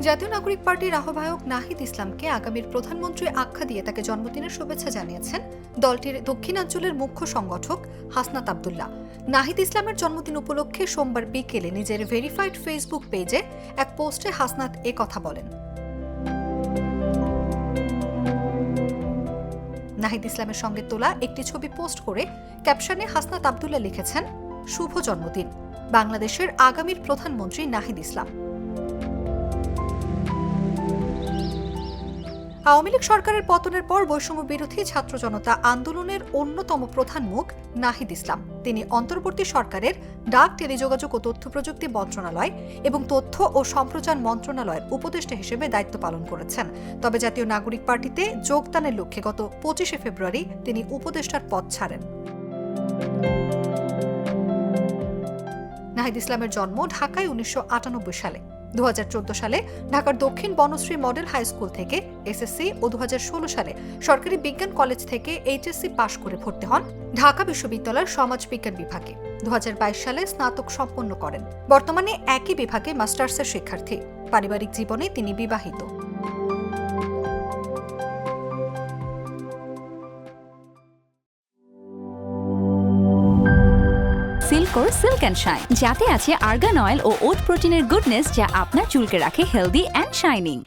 জাতীয় নাগরিক পার্টির আহ্বায়ক নাহিদ ইসলামকে আগামীর প্রধানমন্ত্রী আখ্যা দিয়ে তাকে জন্মদিনের শুভেচ্ছা জানিয়েছেন দলটির দক্ষিণাঞ্চলের মুখ্য সংগঠক হাসনাত আব্দুল্লাহ। নাহিদ ইসলামের জন্মদিন উপলক্ষে সোমবার বিকেলে নিজের ভেরিফাইড ফেসবুক পেজে এক পোস্টে হাসনাত কথা বলেন। নাহিদ ইসলামের সঙ্গে তোলা একটি ছবি পোস্ট করে ক্যাপশনে হাসনাত আব্দুল্লাহ লিখেছেন, শুভ জন্মদিন, বাংলাদেশের আগামীর প্রধানমন্ত্রী নাহিদ ইসলাম। আওয়ামী লীগ সরকারের পতনের পর বৈষম্য বিরোধী ছাত্র জনতা আন্দোলনের অন্যতম প্রধান মুখ নাহিদ ইসলাম। তিনি অন্তর্বর্তী সরকারের ডাক, টেলিযোগাযোগ ও তথ্য প্রযুক্তি মন্ত্রণালয় এবং তথ্য ও সম্প্রচার মন্ত্রণালয়ের উপদেষ্টা হিসেবে দায়িত্ব পালন করেছেন। তবে জাতীয় নাগরিক পার্টিতে যোগদানের লক্ষ্যে গত 25শে ফেব্রুয়ারি তিনি উপদেষ্টার পদ ছাড়েন। নাহিদ ইসলামের জন্ম ঢাকায় 1998 সালে। 2014 সালে ঢাকার দক্ষিণ বনশ্রী মডেল হাই স্কুল থেকে এসএসসি ও 2016 সালে সরকারি বিজ্ঞান কলেজ থেকে এইচএসসি পাশ করে ভর্তি হন ঢাকা বিশ্ববিদ্যালয়ের সমাজ বিজ্ঞান বিভাগে। 2022 সালে স্নাতক সম্পন্ন করেন। বর্তমানে একই বিভাগে মাস্টার্সের শিক্ষার্থী। পারিবারিক জীবনে তিনি বিবাহিত। সিল্কোর সিল্ক অ্যান্ড শাইন, যাতে আছে আর্গান অয়েল ও ওট প্রোটিনের গুডনেস, যা আপনার চুলকে রাখে হেলদি অ্যান্ড শাইনিং।